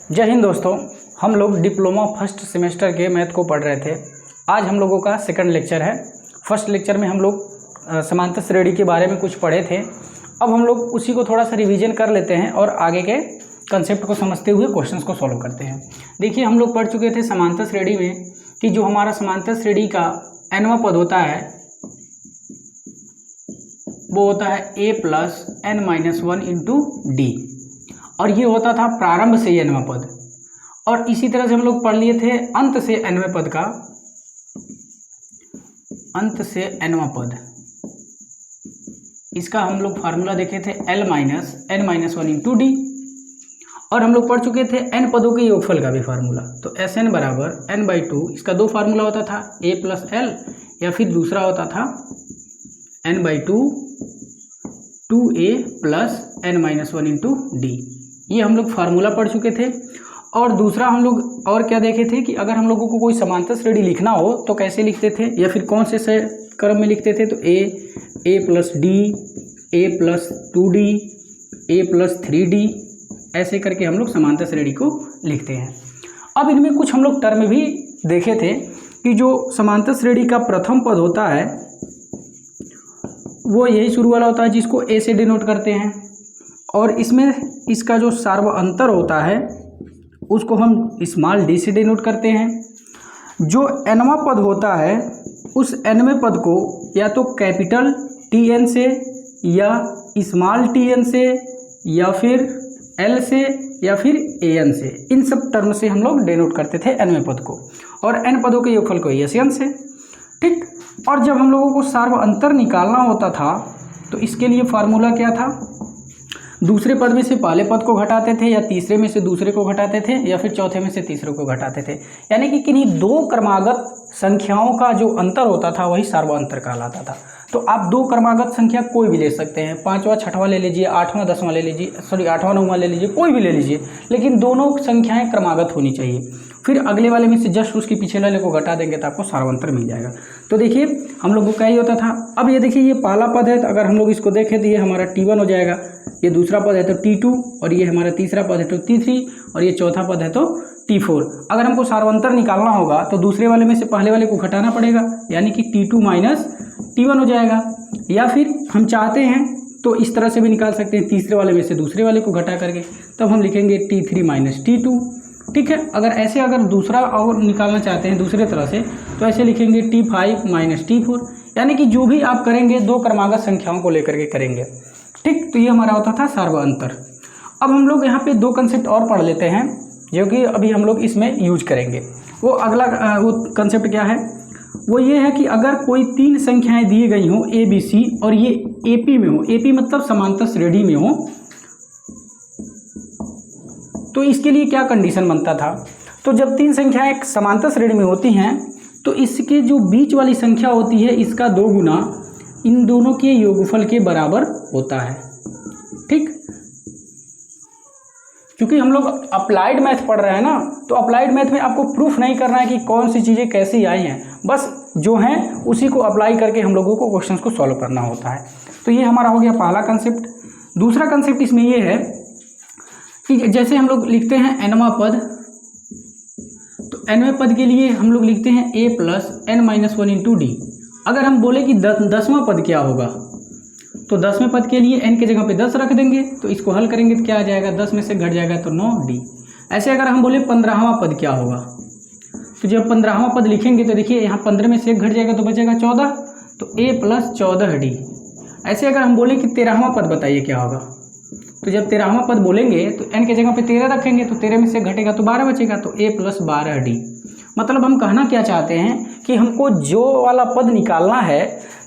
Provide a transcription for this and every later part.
जय हिंद दोस्तों, हम लोग डिप्लोमा फर्स्ट सेमेस्टर के मैथ को पढ़ रहे थे। आज हम लोगों का सेकंड लेक्चर है। फर्स्ट लेक्चर में हम लोग समांतर श्रेणी के बारे में कुछ पढ़े थे। अब हम लोग उसी को थोड़ा सा रिवीजन कर लेते हैं और आगे के कंसेप्ट को समझते हुए क्वेश्चंस को सॉल्व करते हैं। देखिए, हम लोग पढ़ चुके थे समांतर श्रेणी में कि जो हमारा समांतर श्रेणी का nवां पद होता है वो होता है a plus n-1 into D, और ये होता था प्रारंभ से nवां पद। और इसी तरह से हम लोग पढ़ लिए थे अंत से nवें पद का, अंत से nवां पद, इसका हम लोग फार्मूला देखे थे l-n-1 इंटू डी। और हम लोग पढ़ चुके थे n पदों के योगफल का भी फार्मूला। तो Sn बराबर n/2, इसका दो फार्मूला होता था a प्लस l, या फिर दूसरा होता था n/2 2a plus n-1 into D. ये हम लोग फार्मूला पढ़ चुके थे। और दूसरा हम लोग और क्या देखे थे कि अगर हम लोगों को कोई समांतर श्रेणी लिखना हो तो कैसे लिखते थे, या फिर कौन से क्रम में लिखते थे। तो a plus D, a plus 2d, a plus 3d, ऐसे करके हम लोग समांतर श्रेणी को लिखते हैं। अब इनमें कुछ हम लोग टर्म भी देखे थे कि जो समांतर श्रेणी का प्रथम पद होता है वो यही शुरू वाला होता है जिसको a से डिनोट करते हैं, और इसमें इसका जो सार्वअंतर होता है उसको हम स्मॉल d से डिनोट करते हैं। जो nवां पद होता है उस nवें पद को या तो कैपिटल Tn से या स्मॉल tn से या फिर l से या फिर an से, इन सब टर्म से हम लोग डिनोट करते थे nवें पद को, और n पदों के योगफल को Sn से। ठीक। और जब हम लोगों को सार्वअंतर निकालना होता था तो इसके लिए फार्मूला क्या था, दूसरे पद में से पहले पद को घटाते थे, या तीसरे में से दूसरे को घटाते थे, या फिर चौथे में से तीसरे को घटाते थे। यानी कि किन्हीं दो क्रमागत संख्याओं का जो अंतर होता था वही सार्वअंतर कहलाता था। तो आप दो क्रमागत संख्या कोई भी ले सकते हैं, 5वां 6वां ले लीजिए, 8वां 10वां ले लीजिए, 8वां 9वां ले लीजिए, कोई भी ले लीजिए, लेकिन दोनों संख्याएं क्रमागत होनी चाहिए। फिर अगले वाले में से जस्ट उसके पिछले वाले को घटा देंगे तो आपको सार्वअंतर मिल जाएगा। तो देखिए हम लोगों को क्या ही होता था। अब ये देखिए, ये पहला पद है तो अगर हम लोग इसको देखें तो ये हमारा T1 हो जाएगा, ये दूसरा पद है तो T2, और ये हमारा तीसरा पद है तो T3, और ये चौथा पद है तो T4। अगर हमको सार्वअंतर निकालना होगा तो दूसरे वाले में से पहले वाले को घटाना पड़ेगा, यानी कि T2 माइनस T1 हो जाएगा। या फिर हम चाहते हैं तो इस तरह से भी निकाल सकते हैं, तीसरे वाले में से दूसरे वाले को घटा करके, तब हम लिखेंगे T3 माइनस T2। ठीक है। अगर दूसरा और निकालना चाहते हैं दूसरे तरह से तो ऐसे लिखेंगे T5 माइनस T4, यानी कि जो भी आप करेंगे दो क्रमागत संख्याओं को लेकर के करेंगे। ठीक। तो ये हमारा होता था सार्वअंतर। अब हम लोग यहाँ पे दो कंसेप्ट और पढ़ लेते हैं जो कि अभी हम लोग इसमें यूज करेंगे। वो अगला वो कंसेप्ट क्या है, वो ये है कि अगर कोई तीन संख्याएं दी गई हों A B C और ये AP में हो, AP मतलब समांतर श्रेणी में हो, तो इसके लिए क्या कंडीशन बनता था। तो जब तीन संख्याएं समांतर श्रेणी में होती हैं तो इसके जो बीच वाली संख्या होती है इसका 2 गुना इन दोनों के योगफल के बराबर होता है। ठीक। क्योंकि हम लोग अप्लाइड मैथ पढ़ रहे हैं ना, तो अप्लाइड मैथ में आपको प्रूफ नहीं करना है कि कौन सी चीज़ें कैसी आई हैं, बस जो हैं उसी को अप्लाई करके हम लोगों को क्वेश्चंस को सॉल्व करना होता है। तो ये हमारा हो गया पहला कंसेप्ट। दूसरा कंसेप्ट इसमें ये है कि जैसे हम लोग लिखते हैं nवां पद, तो nवें पद के लिए हम लोग लिखते हैं a plus n-1 into D. अगर हम बोले कि 10वां पद क्या होगा, तो 10वें पद के लिए n के जगह पे 10 रख देंगे, तो इसको हल करेंगे तो क्या आ जाएगा, 10 में से घट जाएगा तो 9d। ऐसे अगर हम बोले 15वां पद क्या होगा, तो जब 15वां पद लिखेंगे तो देखिए यहाँ 15 में से घट जाएगा तो बचेगा 14, तो a प्लस 14d। ऐसे अगर हम बोले कि 13वां पद बताइए क्या होगा, तो जब 13वां पद बोलेंगे तो n के जगह पे 13 रखेंगे, तो 13 में से घटेगा तो 12 बचेगा, तो a प्लस 12d। मतलब हम कहना क्या चाहते हैं कि हमको जो वाला पद निकालना है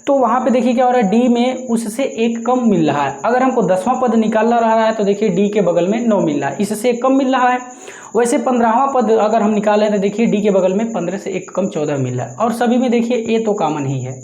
तो वहाँ पे देखिए क्या हो रहा है, d में उससे एक कम मिल रहा है। अगर हमको 10वां पद निकालना रहा है तो देखिए d के बगल में 9 मिल रहा है, इससे एक कम मिल रहा है। वैसे 15वां पद अगर हम निकालें तो देखिए d के बगल में 15 से एक कम 14 मिल रहा है, और सभी में देखिए a तो कॉमन ही है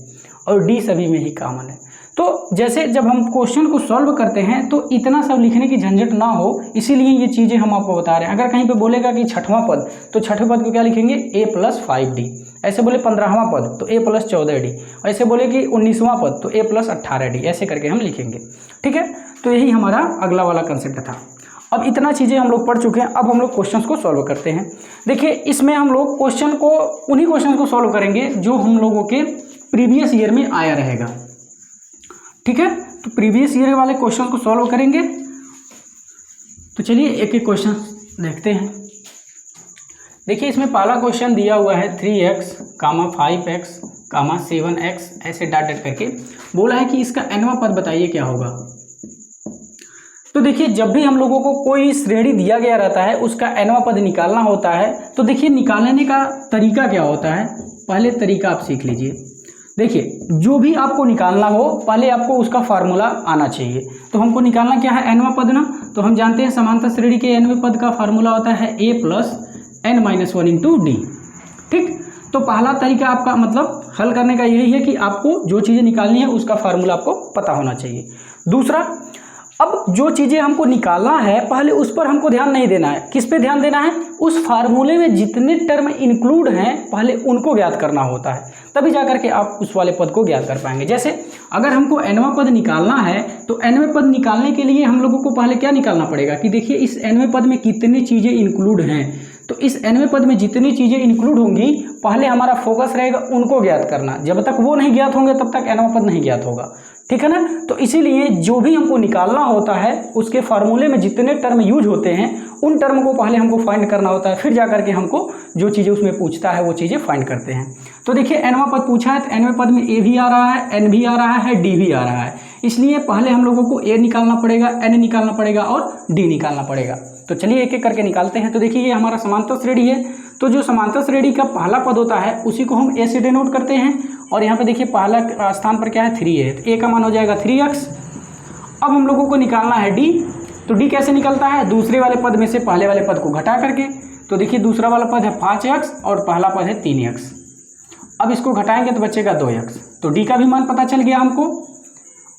और d सभी में ही कॉमन है। तो जैसे जब हम क्वेश्चन को सॉल्व करते हैं तो इतना सब लिखने की झंझट ना हो, इसीलिए ये चीज़ें हम आपको बता रहे हैं। अगर कहीं पे बोलेगा कि 6वां पद, तो 6वें पद को क्या लिखेंगे, a प्लस 5d। ऐसे बोले 15वां पद तो a प्लस 14d, ऐसे बोले कि 19वां पद तो a प्लस 18d, ऐसे करके हम लिखेंगे। ठीक है। तो यही हमारा अगला वाला कंसेप्ट था। अब इतना चीज़ें हम लोग पढ़ चुके हैं, अब हम लोग क्वेश्चंस को सॉल्व करते हैं। देखिए इसमें हम लोग उन्हीं क्वेश्चन को सॉल्व करेंगे जो हम लोगों के प्रीवियस ईयर में आया रहेगा। ठीक है, तो प्रीवियस ईयर वाले क्वेश्चन को सॉल्व करेंगे। तो चलिए एक एक क्वेश्चन देखते हैं। देखिए इसमें पहला क्वेश्चन दिया हुआ है 3x, 5x, 7x ऐसे डॉट डॉट करके बोला है कि इसका nवां पद बताइए क्या होगा। तो देखिए जब भी हम लोगों को कोई श्रेणी दिया गया रहता है उसका nवां पद निकालना होता है, तो देखिए निकालने का तरीका क्या होता है, पहले तरीका आप सीख लीजिए। देखिए जो भी आपको निकालना हो पहले आपको उसका फार्मूला आना चाहिए। तो हमको निकालना क्या है, nवां पद ना, तो हम जानते हैं समांतर श्रेणी के nवें पद का फार्मूला होता है a plus n-1 into D. ठीक, तो पहला तरीका आपका मतलब हल करने का यही है कि आपको जो चीज़ें निकालनी है उसका फार्मूला आपको पता होना चाहिए। दूसरा, अब जो चीज़ें हमको निकालना है पहले उस पर हमको ध्यान नहीं देना है। किस पे ध्यान देना है, उस फार्मूले में जितने टर्म इंक्लूड हैं पहले उनको ज्ञात करना होता है, तभी जाकर के आप उस वाले पद को ज्ञात कर पाएंगे। जैसे अगर हमको nवां पद निकालना है तो nवें पद निकालने के लिए हम लोगों को पहले क्या निकालना पड़ेगा कि देखिए इस nवें पद में कितनी चीज़ें इंक्लूड हैं। तो इस nवें पद में जितनी चीज़ें इंक्लूड होंगी पहले हमारा फोकस रहेगा उनको ज्ञात करना। जब तक वो नहीं ज्ञात होंगे तब तक nवां पद नहीं ज्ञात होगा। ठीक है ना, तो इसीलिए जो भी हमको निकालना होता है उसके फार्मूले में जितने टर्म यूज होते हैं उन टर्म को पहले हमको फाइंड करना होता है, फिर जाकर के हमको जो चीज़ें उसमें पूछता है वो चीज़ें फाइंड करते हैं। तो देखिए nवां पद पूछा है तो nवें पद में a भी आ रहा है, n भी आ रहा है, d भी आ रहा है, इसलिए पहले हम लोगों को a निकालना पड़ेगा, n निकालना पड़ेगा और d निकालना पड़ेगा। तो चलिए एक एक करके निकालते हैं। तो देखिए ये हमारा समांतर श्रेणी है, तो जो समांतर श्रेणी का पहला पद होता है उसी को हम a से डिनोट करते हैं। और यहाँ पे देखिए पहला स्थान पर क्या है 3 है, तो a का मान हो जाएगा 3x। अब हम लोगों को निकालना है d, तो d कैसे निकलता है, दूसरे वाले पद में से पहले वाले पद को घटा करके। तो देखिए दूसरा वाला पद है 5x और पहला पद है 3x। अब इसको घटाएंगे तो बचेगा 2x, तो d का भी मान पता चल गया हमको।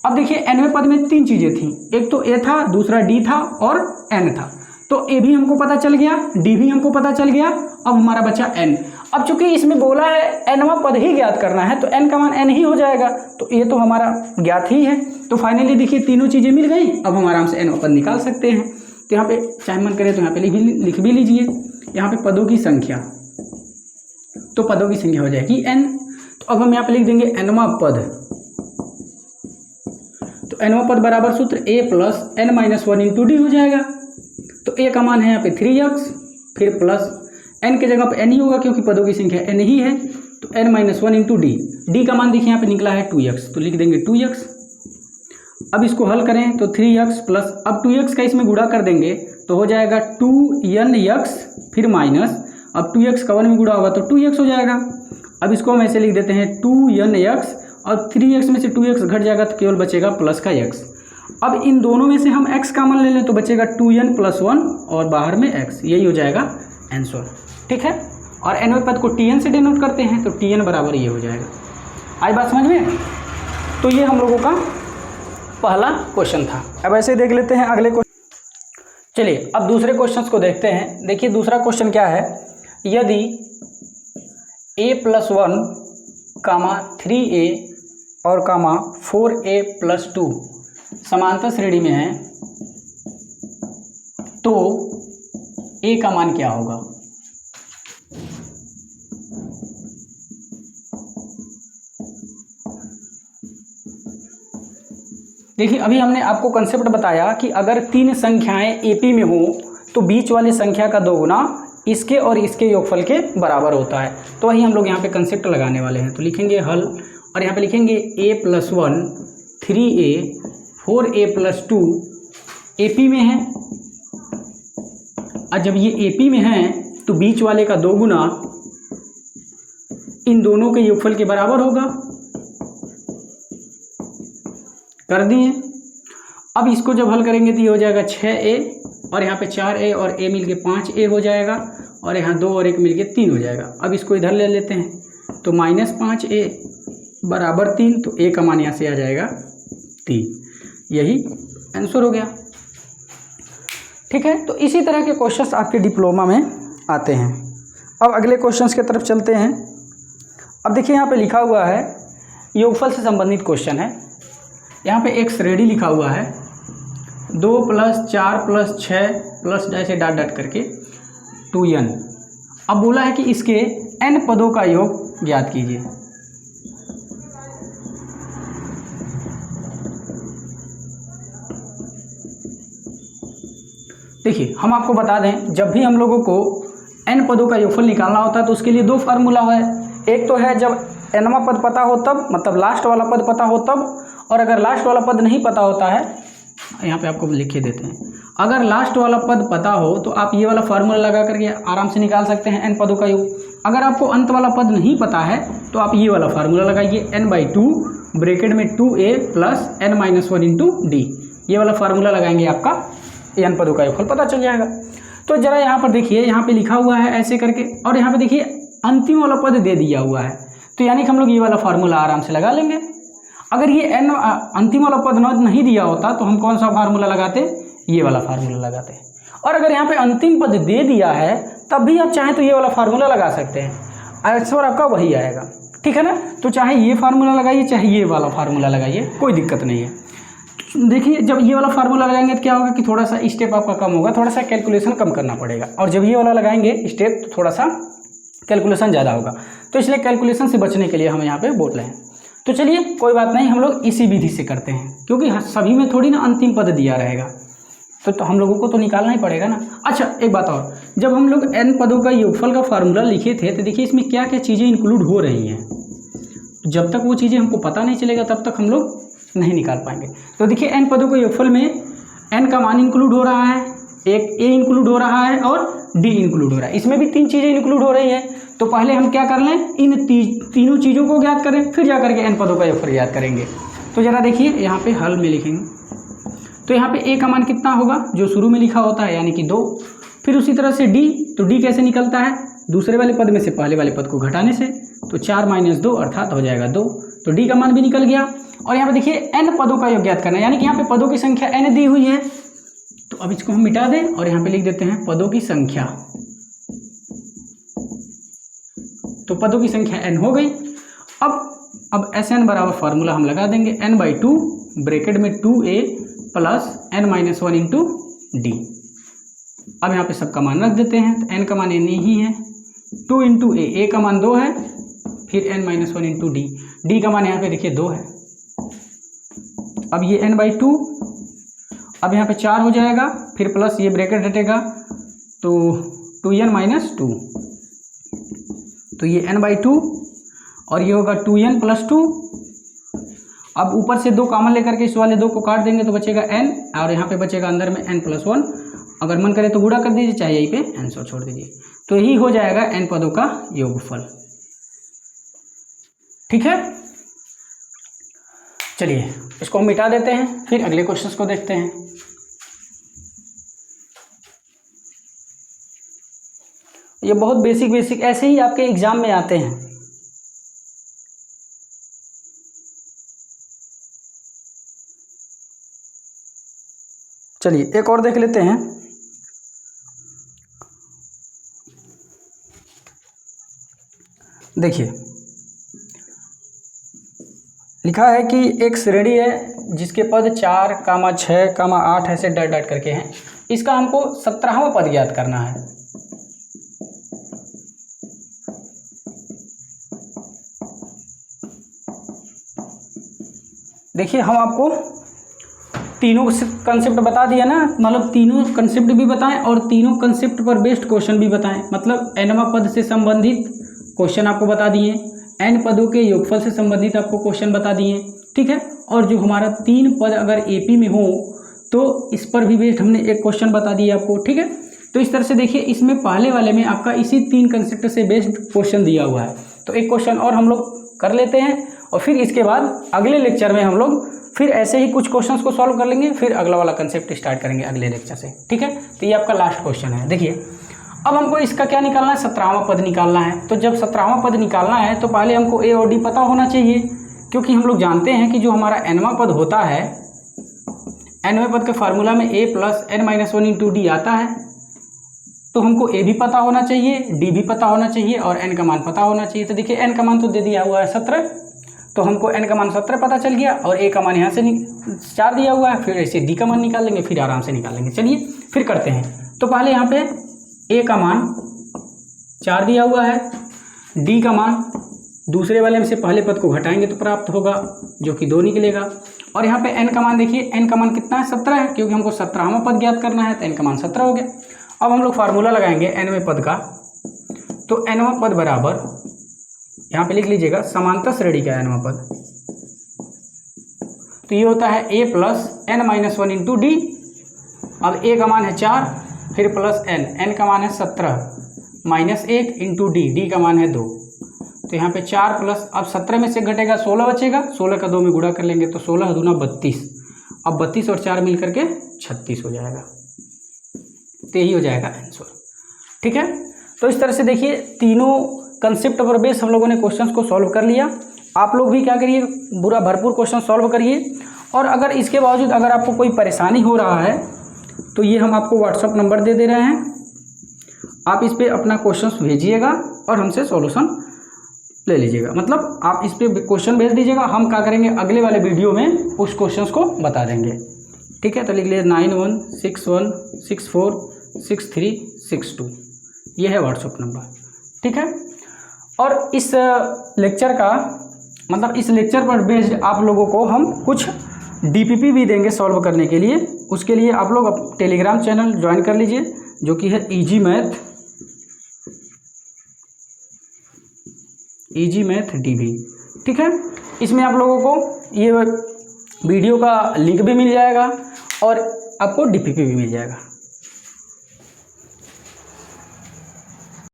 अब देखिए nवें पद में 3 चीज़ें थी, एक तो a था, दूसरा d था और n था। तो a भी हमको पता चल गया, d भी हमको पता चल गया, अब हमारा बचा n। अब चूंकि इसमें बोला है nवां पद ही ज्ञात करना है तो n का मान n ही हो जाएगा, तो ये तो हमारा ज्ञात ही है। तो फाइनली देखिए तीनों चीज़ें मिल गई, अब हम आराम से nवां पद निकाल सकते हैं। तो यहाँ पे चाहे मन करे तो यहाँ पे लिख भी लीजिए, यहाँ पे पदों की संख्या, तो पदों की संख्या हो जाएगी n। तो अब हम यहाँ पे लिख देंगे nवां पद, तो nवां पद बराबर सूत्र a plus n-1 into D हो जाएगा। तो a का मान है यहाँ पे 3x, फिर प्लस n के जगह पे n ही होगा क्योंकि पदों की संख्या n ही है, तो n-1 इंटू डी। डी का मान देखिए यहाँ पे निकला है 2x, तो लिख देंगे 2x। अब इसको हल करें तो 3x प्लस, अब 2x का इसमें गुणा कर देंगे तो हो जाएगा 2nx, फिर माइनस, अब 2x का 1 में गुणा होगा तो 2x हो जाएगा। अब इसको हम ऐसे लिख देते हैं 2nx, और 3x में से 2x घट जाएगा तो केवल बचेगा प्लस का x। अब इन दोनों में से हम x कॉमन ले लें तो बचेगा 2n प्लस 1 और बाहर में x, यही हो जाएगा आंसर। ठीक है, और nवें पद को tn से डिनोट करते हैं तो tn बराबर ये हो जाएगा। आई बात समझ में? तो ये हम लोगों का पहला क्वेश्चन था। अब ऐसे देख लेते हैं अगले क्वेश्चन। चलिए अब दूसरे क्वेश्चन को देखते हैं। देखिए दूसरा क्वेश्चन क्या है, यदि a प्लस 1 3a और 4a प्लस 2 समांतर श्रेणी में है तो a का मान क्या होगा। देखिए अभी हमने आपको कंसेप्ट बताया कि अगर 3 संख्याएं एपी में हो तो बीच वाली संख्या का 2 गुना इसके और इसके योगफल के बराबर होता है। तो वही हम लोग यहाँ पे कंसेप्ट लगाने वाले हैं। तो लिखेंगे हल, और यहाँ पे लिखेंगे a plus 1 3a 4a plus 2 AP में है, और जब ये एपी में है तो बीच वाले का 2 गुना इन दोनों के योगफल के बराबर होगा। कर दिए। अब इसको जब हल करेंगे तो ये हो जाएगा 6a, और यहाँ पे 4a और a मिलके 5a हो जाएगा, और यहाँ 2 और 1 मिलके 3 हो जाएगा। अब इसको इधर ले लेते हैं तो -5a बराबर 3, तो a का मान यहाँ से आ जाएगा 3। यही आंसर हो गया। ठीक है, तो इसी तरह के क्वेश्चंस आपके डिप्लोमा में आते हैं। अब अगले क्वेश्चंस की तरफ चलते हैं। अब देखिए यहाँ पे लिखा हुआ है योगफल से संबंधित क्वेश्चन है। यहाँ पे एक श्रेणी लिखा हुआ है 2 + 4 + 6 प्लस ऐसे डॉट डॉट करके 2n। अब बोला है कि इसके n पदों का योग ज्ञात कीजिए। देखिए हम आपको बता दें, जब भी हम लोगों को n पदों का योगफल निकालना होता है तो उसके लिए दो फार्मूला है। एक तो है जब nवां पद पता हो तब, मतलब लास्ट वाला पद पता हो तब, और अगर लास्ट वाला पद नहीं पता होता है, यहाँ पे आपको लिखे देते हैं, अगर लास्ट वाला पद पता हो तो आप ये वाला फार्मूला लगा करके आराम से निकाल सकते हैं n पदों का योग। अगर आपको अंत वाला पद नहीं पता है तो आप ये वाला फार्मूला लगाइए, n/2 ब्रैकेट में 2a + n-1 × d। ये वाला फार्मूला लगाएंगे, आपका n पदों का योगफल पता चल जाएगा। तो जरा यहाँ पर देखिए, यहाँ पे लिखा हुआ है ऐसे करके, और यहाँ पे देखिए अंतिम वाला पद दे दिया हुआ है, तो यानी कि हम लोग ये वाला फार्मूला आराम से लगा लेंगे। अगर ये अंतिम वाला पद नहीं दिया होता तो हम कौन सा फार्मूला लगाते, ये वाला फार्मूला लगाते। और अगर यहाँ पे अंतिम पद दे दिया है तब भी आप चाहें तो ये वाला फार्मूला लगा सकते हैं, आंसर आपका वही आएगा, ठीक है ना। तो चाहे ये फार्मूला लगाइए चाहे ये वाला फार्मूला लगाइए, कोई दिक्कत नहीं है। देखिए जब ये वाला फार्मूला लगाएंगे तो क्या होगा कि थोड़ा सा स्टेप आपका कम होगा, थोड़ा सा कैलकुलेशन कम करना पड़ेगा, और जब ये वाला लगाएंगे स्टेप तो थोड़ा सा कैलकुलेशन ज़्यादा होगा। तो इसलिए कैलकुलेशन से बचने के लिए हम यहाँ पे बोल रहे हैं। तो चलिए कोई बात नहीं, हम लोग इसी विधि से करते हैं, क्योंकि सभी में थोड़ी ना अंतिम पद दिया रहेगा, तो हम लोगों को तो निकालना ही पड़ेगा ना। अच्छा एक बात और, जब हम लोग n पदों का योगफल का फार्मूला लिखे थे तो देखिए इसमें क्या क्या चीज़ें इंक्लूड हो रही हैं। जब तक वो चीज़ें हमको पता नहीं चलेगा तब तक हम लोग नहीं निकाल पाएंगे। तो देखिए n पदों के योगफल में n का मान इंक्लूड हो रहा है, एक a इंक्लूड हो रहा है और d इंक्लूड हो रहा है। इसमें भी तीन चीज़ें इंक्लूड हो रही हैं। तो पहले हम क्या कर लें, इन तीनों चीज़ों को ज्ञात करें, फिर जा करके n पदों का योगफल ज्ञात करेंगे। तो ज़रा देखिए यहाँ पे हल में लिखेंगे, तो यहाँ पे a का मान कितना होगा, जो शुरू में लिखा होता है यानी कि 2। फिर उसी तरह से d, तो d कैसे निकलता है, दूसरे वाले पद में से पहले वाले पद को घटाने से, तो 4 - 2 अर्थात हो जाएगा 2। तो d का मान भी निकल गया। और यहाँ पे देखिए n पदों का योग ज्ञात करना है, यानी कि यहाँ पे पदों की संख्या n दी हुई है। तो अब इसको हम मिटा दें और यहाँ पे लिख देते हैं पदों की संख्या। तो पदों की संख्या n हो गई। अब Sn बराबर फार्मूला हम लगा देंगे, n/2 ब्रैकेट में 2a + n-1 × d। अब यहाँ पे सबका मान रख देते हैं, तो n का मान n ही है, 2 × a का मान 2 है, फिर n-1 × d, d का मान यहाँ पे देखिए 2 है। अब ये n/2, अब यहाँ पे 4 हो जाएगा, फिर प्लस ये ब्रैकेट हटेगा तो 2n - 2, तो ये n/2 और ये होगा 2n + 2। अब ऊपर से 2 कॉमन लेकर के इस वाले 2 को काट देंगे तो बचेगा n, और यहाँ पे बचेगा अंदर में n+1। अगर मन करे तो गुणा कर दीजिए, चाहे यहीं पे n छोड़ दीजिए। तो यही हो जाएगा n पदों का योगफल, ठीक है। चलिए इसको हम मिटा देते हैं, फिर अगले क्वेश्चंस को देखते हैं। ये बहुत बेसिक ऐसे ही आपके एग्जाम में आते हैं। चलिए एक और देख लेते हैं। देखिए लिखा है कि एक श्रेणी है जिसके पद 4, 6, 8 ऐसे डॉट डॉट करके हैं। इसका हमको 17वां पद ज्ञात करना है। देखिए हम आपको तीनों कंसेप्ट बता दिया ना, मतलब तीनों कंसेप्ट भी बताएं और तीनों कंसेप्ट पर बेस्ड क्वेश्चन भी बताएं। मतलब nवां पद से संबंधित क्वेश्चन आपको बता दिए, n पदों के योगफल से संबंधित आपको क्वेश्चन बता दिए, ठीक है। और जो हमारा 3 पद अगर AP में हो तो इस पर भी बेस्ड हमने एक क्वेश्चन बता दिया आपको, ठीक है। तो इस तरह से देखिए इसमें पहले वाले में आपका इसी 3 कंसेप्ट से बेस्ड क्वेश्चन दिया हुआ है। तो एक क्वेश्चन और हम लोग कर लेते हैं और फिर इसके बाद अगले लेक्चर में हम लोग फिर ऐसे ही कुछ क्वेश्चंस को सॉल्व कर लेंगे, फिर अगला वाला कंसेप्ट स्टार्ट करेंगे अगले लेक्चर से, ठीक है। तो ये आपका लास्ट क्वेश्चन है। देखिए अब हमको इसका क्या निकालना है, 17वां पद निकालना है। तो जब 17वां पद निकालना है तो पहले हमको a और d पता होना चाहिए, क्योंकि हम लोग जानते हैं कि जो हमारा nवां पद होता है, nवें पद के फार्मूला में a + n-1 × d आता है। तो हमको a भी पता होना चाहिए, d भी पता होना चाहिए और n का मान पता होना चाहिए। तो देखिए n का मान तो दे दिया हुआ है 17, तो हमको n का मान 17 पता चल गया और a का मान यहाँ से 4 दिया हुआ है, फिर ऐसे d का मान निकाल लेंगे, फिर आराम से निकाल लेंगे। चलिए फिर करते हैं। तो पहले यहाँ पे a का मान 4 दिया हुआ है, d का मान दूसरे वाले में से पहले पद को घटाएंगे तो प्राप्त होगा जो कि 2 निकलेगा। और यहाँ पे n का मान देखिए, n का मान कितना है 17 है, क्योंकि हमको 17वां पद ज्ञात करना है तो n का मान 17 हो गया। अब हम लोग फार्मूला लगाएंगे nवें पद का, तो nवां पद बराबर यहाँ पे लिख लीजिएगा समांतर श्रेणी का nवां पद, तो ये होता है a plus n minus 1 into D. अब a का मान है 4, फिर प्लस n का मान है 17 माइनस 1 इंटू डी का मान है 2। तो यहाँ पे 4 प्लस, अब 17 में से घटेगा 16 बचेगा, 16 का 2 में गुणा कर लेंगे तो 16 दूना 32। अब 32 और 4 मिल करके 36 हो जाएगा, तो यही हो जाएगा आंसर। ठीक है, तो इस तरह से देखिए तीनों कंसेप्ट पर बेस हम लोगों ने क्वेश्चंस को सॉल्व कर लिया। आप लोग भी क्या करिए, भरपूर क्वेश्चन सॉल्व करिए। और अगर इसके बावजूद अगर आपको कोई परेशानी हो रहा है तो ये हम आपको व्हाट्सअप नंबर दे रहे हैं, आप इस पर अपना क्वेश्चन भेजिएगा और हमसे सॉल्यूशन ले लीजिएगा। मतलब आप इस पर क्वेश्चन भेज दीजिएगा, हम क्या करेंगे अगले वाले वीडियो में उस क्वेश्चन को बता देंगे। ठीक है, तो लिख लीजिए 9161646362, ये है व्हाट्सअप नंबर। ठीक है, और इस लेक्चर का मतलब इस लेक्चर पर बेस्ड आप लोगों को हम कुछ डीपीपी भी देंगे सॉल्व करने के लिए। उसके लिए आप लोग टेलीग्राम चैनल ज्वाइन कर लीजिए जो कि है इजी मैथ DB। ठीक है, इसमें आप लोगों को ये वीडियो का लिंक भी मिल जाएगा और आपको डीपीपी भी मिल जाएगा।